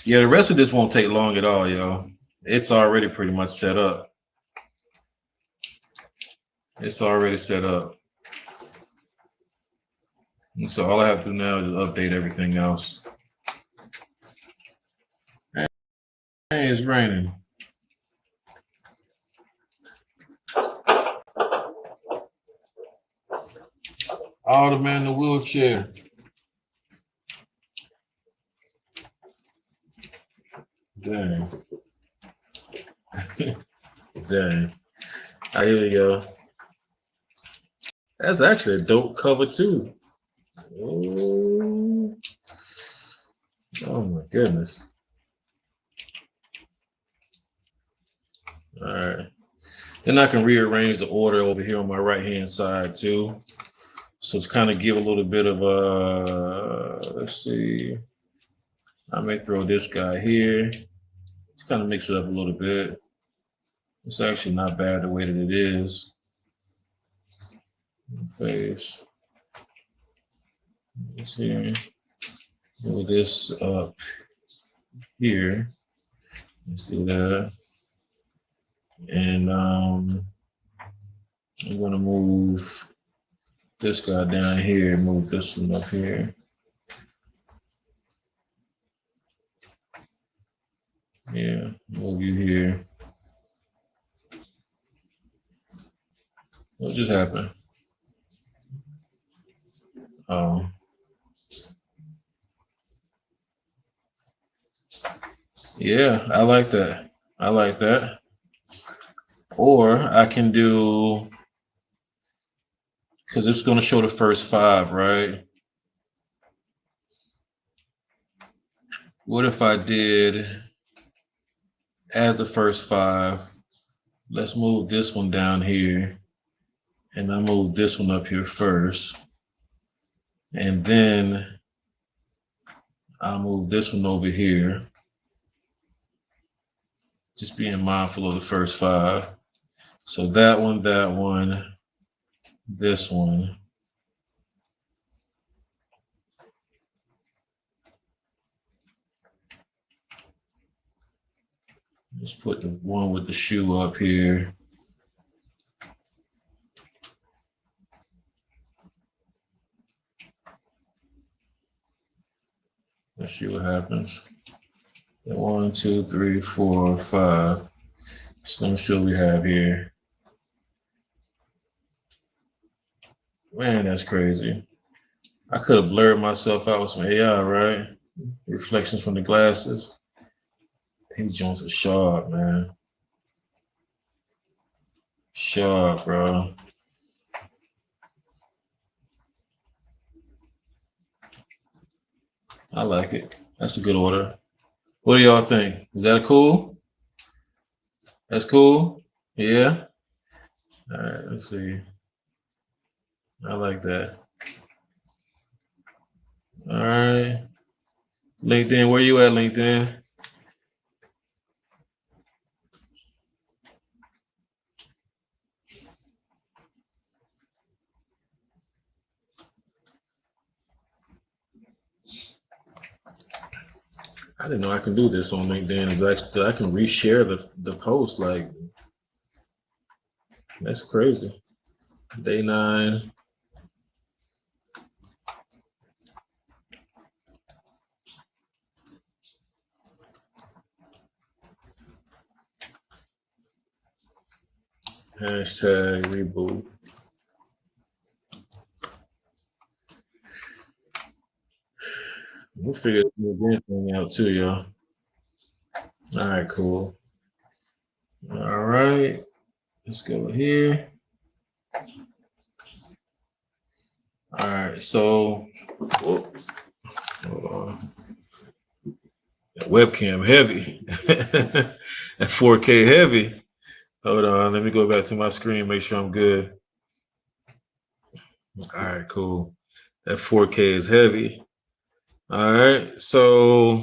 Yeah, the rest of this won't take long at all, y'all. It's already pretty much set up. It's already set up. And so all I have to do now is update everything else. Hey, it's raining. All the man in the wheelchair. Dang. Dang. All right, here we go. That's actually a dope cover too. Oh, oh my goodness. All right. Then I can rearrange the order over here on my right hand side too. So it's kind of give a little bit of let's see. I may throw this guy here. Just kind of mix it up a little bit. It's actually not bad the way that it is. Face. This here. Move this up here. Let's do that. And I'm gonna move this guy down here, move this one up here. Yeah, move you here. What just happened? Yeah, I like that. I like that. Or I can do, because it's going to show the first five, right? What if I did as the first five? Let's move this one down here, and I move this one up here first, and then I'll move this one over here. Just being mindful of the first five. So that one, this one. Let's put the one with the shoe up here. Let's see what happens. 1, 2, 3, 4, 5. So let me see what we have here. Man, that's crazy. I could have blurred myself out with some AI, right? Reflections from the glasses. These joints are sharp, man. Sharp, bro. I like it. That's a good order. What do y'all think? Is that cool? That's cool? Yeah? All right, let's see. I like that. All right. LinkedIn, where you at, LinkedIn? I didn't know I can do this on LinkedIn. Is actually I can reshare the post. Like, that's crazy. Day 9. Hashtag reboot. We'll figure the LinkedIn thing out too, y'all. All right, cool. All right. Let's go here. All right, so hold on. That webcam heavy. That 4K heavy. Hold on, let me go back to my screen, make sure I'm good. All right, cool. That 4K is heavy. All right, so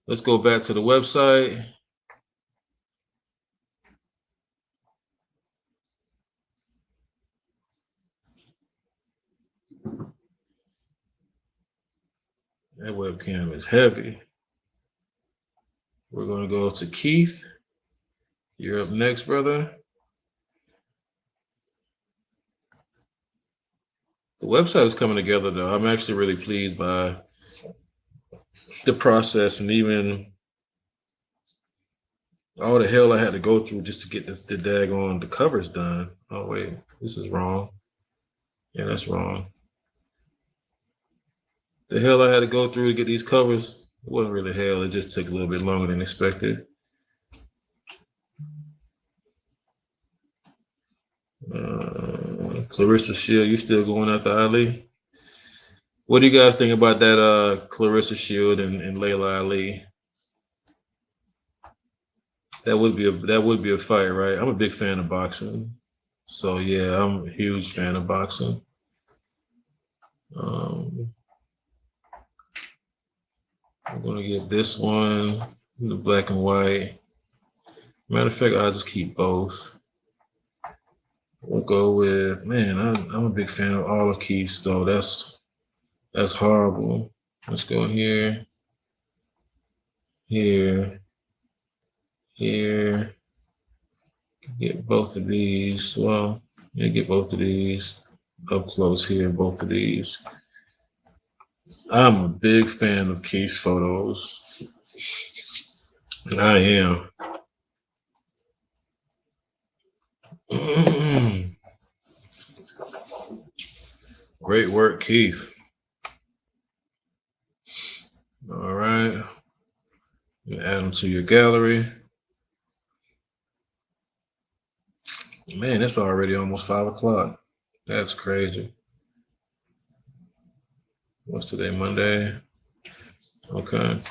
let's go back to the website. That webcam is heavy. We're going to go to Keith. You're up next, brother. The website is coming together, though. I'm actually really pleased by the process and even all the hell I had to go through just to get the daggone the covers done. Oh wait, this is wrong. Yeah, that's wrong. The hell I had to go through to get these covers, it wasn't really hell. It just took a little bit longer than expected. Clarissa Shield, you still going after Ali? What do you guys think about that Clarissa Shield and Layla Ali? That would be a fight, right? I'm a big fan of boxing. So yeah, I'm a huge fan of boxing. I'm gonna get this one, the black and white. Matter of fact, I'll just keep both. We'll go with, man, I'm a big fan of Olive Keys, though. That's horrible. Let's go here, here, here. Get both of these. Well, yeah, get both of these up close here, both of these. I'm a big fan of case photos. I am. Great work, Keith. right. You add them to your gallery. Man, it's already almost 5 o'clock. That's crazy. What's today? Monday. Okay.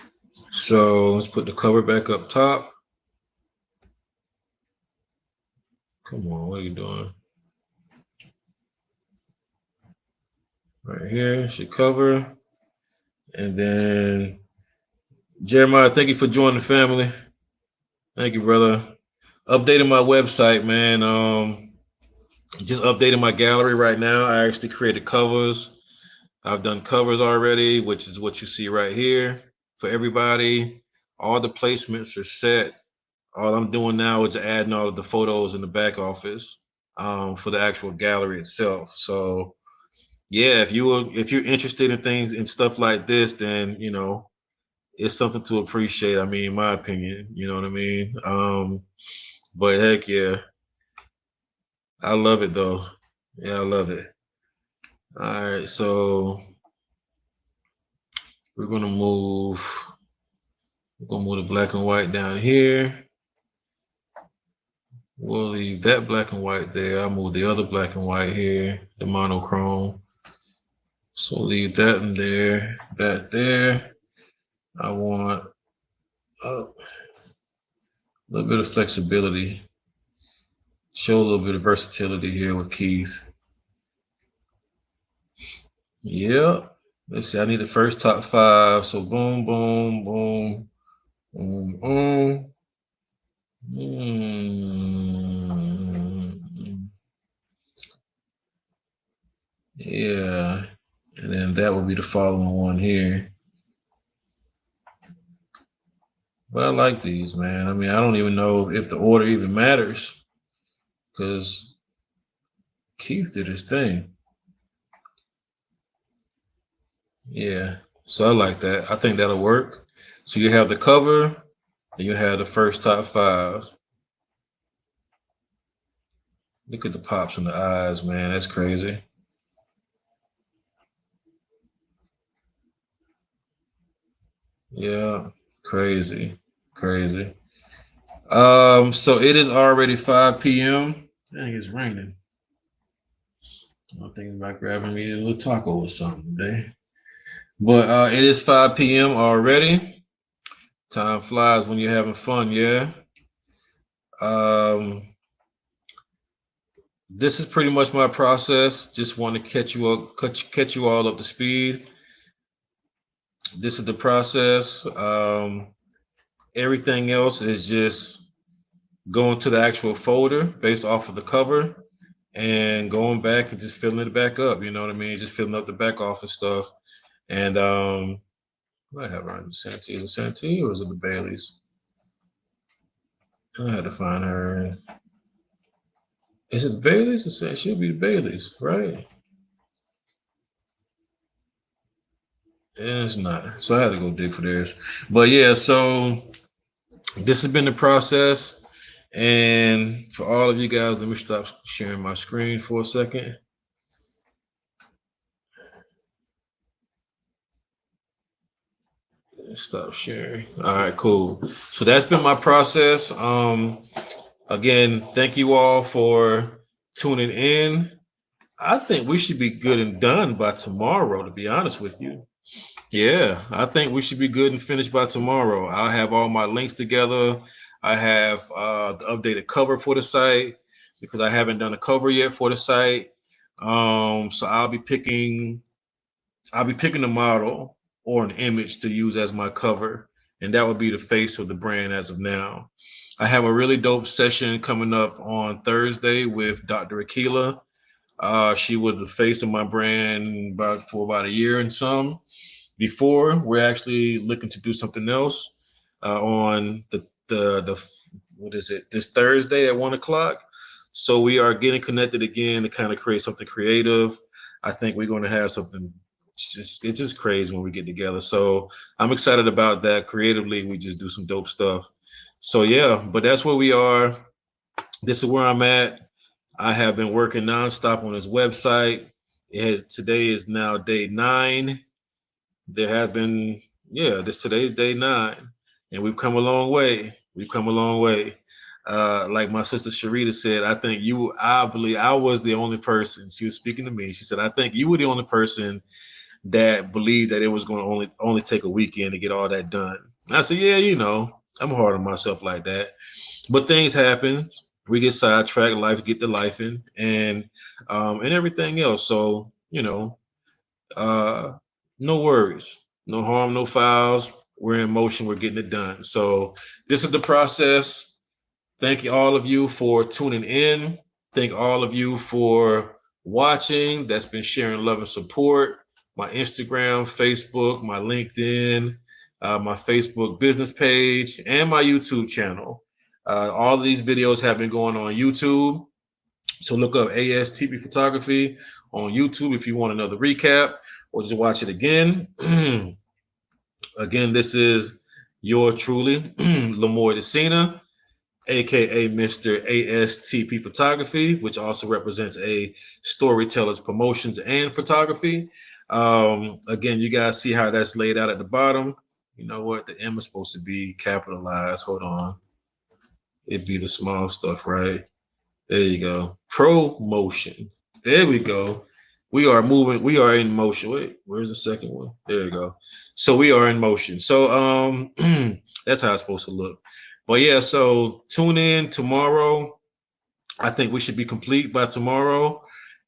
So let's put the cover back up top. Come on, what are you doing? Right here, should cover. And then Jeremiah, thank you for joining the family. Thank you, brother. Updating my website, man. Just updating my gallery right now. I actually created covers. I've done covers already, which is what you see right here for everybody. All the placements are set. All I'm doing now is adding all of the photos in the back office for the actual gallery itself. So yeah, if you're interested in things and stuff like this, then it's something to appreciate. I mean, in my opinion, you know what I mean? But heck yeah, I love it though. Yeah, I love it. All right, so we're gonna move. We're gonna move the black and white down here. We'll leave that black and white there. I'll move the other black and white here, the monochrome. So leave that in there, that there. I want a little bit of flexibility. Show a little bit of versatility here with Keith. Yep. Let's see. I need the first top 5. So boom, boom, boom, boom, boom. Yeah. And then that would be the following one here. But I like these, man. I mean, I don't even know if the order even matters because Keith did his thing. Yeah. So I like that. I think that'll work. So you have the cover and you have the first top 5. Look at the pops in the eyes, man. That's crazy. Yeah, crazy. So it is already 5 p.m. Dang, it's raining. I'm thinking about grabbing me a little taco or something today. But it is 5 p.m. already. Time flies when you're having fun, yeah. This is pretty much my process. Just want to catch you all up to speed. This is the process. Everything else is just going to the actual folder based off of the cover and going back and just filling it back up. You know what I mean? Just filling up the back office stuff. And what I have around the Santee? Is it Santee or is it the Baileys? I had to find her. Is it the Baileys? It should be the Baileys, right? Yeah, it's not. So I had to go dig for theirs. But yeah, so this has been the process. And for all of you guys, let me stop sharing my screen for a second. Stop sharing. All right, cool. So that's been my process. Again, thank you all for tuning in. I think we should be good and done by tomorrow, to be honest with you. Yeah, I think we should be good and finished by tomorrow. I'll have all my links together. I have the updated cover for the site because I haven't done a cover yet for the site. So I'll be picking the model or an image to use as my cover, and that would be the face of the brand as of now. I have a really dope session coming up on Thursday with Dr. Akila. She was the face of my brand for about a year and some. Before, we're actually looking to do something else on the what is it, this Thursday at 1 o'clock. So we are getting connected again to kind of create something creative. I think we're going to have something. It's just crazy when we get together. So I'm excited about that. Creatively, we just do some dope stuff. So yeah, but that's where we are. This is where I'm at. I have been working nonstop on this website. Today is now day 9. There have been, yeah, today's day 9, and we've come a long way. We've come a long way. Like my sister Sharita said, I believe I was the only person. She was speaking to me. She said, I think you were the only person that believed that it was going to only take a weekend to get all that done. And I said, yeah, I'm hard on myself like that. But things happen. We get sidetracked, life get to life and everything else. So, uh, no worries, no harm, no fouls. We're in motion. We're getting it done. So this is the process. Thank you, all of you, for tuning in. Thank all of you for watching. That's been sharing love and support. My Instagram, Facebook, my LinkedIn, my Facebook business page, and my YouTube channel. All of these videos have been going on YouTube. So look up ASTP Photography on YouTube if you want another recap or just watch it again. Again, this is your truly, Lamoy Decina, aka Mr. ASTP Photography, which also represents a storyteller's promotions and photography. Again, you guys see how that's laid out at the bottom. You know what? The M is supposed to be capitalized. Hold on. It'd be the small stuff, right? There you go. Promotion. There we go. We are moving. We are in motion. Wait, where's the second one? There you go. So we are in motion. So that's how it's supposed to look. But yeah, so tune in tomorrow. I think we should be complete by tomorrow.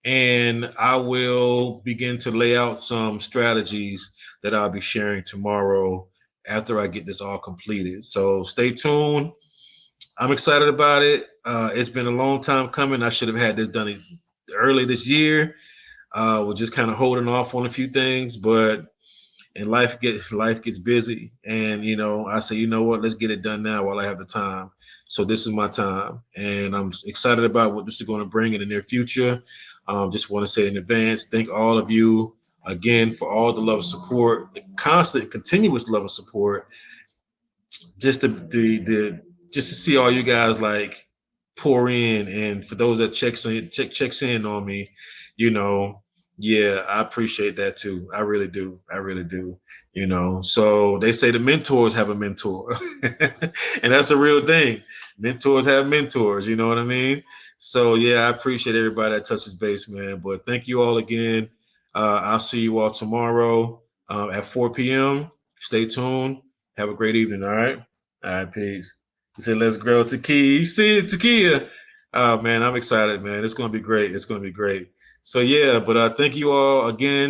And I will begin to lay out some strategies that I'll be sharing tomorrow after I get this all completed. So stay tuned. I'm excited about it. It's been a long time coming. I should have had this done early this year. We're just kind of holding off on a few things, but and life gets busy. And I say, you know what, let's get it done now while I have the time. So this is my time, and I'm excited about what this is going to bring in the near future. Just want to say in advance, thank all of you again for all the love and support, the constant, continuous love and support. Just just to see all you guys like pour in, and for those that checks in on me, yeah, I appreciate that too. I really do. I really do. So they say the mentors have a mentor, and that's a real thing. Mentors have mentors. You know what I mean? So yeah, I appreciate everybody that touches base, man. But thank you all again. I'll see you all tomorrow at 4 p.m. Stay tuned. Have a great evening. All right. All right. Peace. He said, let's grow Takia. You see it, Takia? Oh, man, I'm excited, man. It's going to be great. It's going to be great. So, yeah, but thank you all again.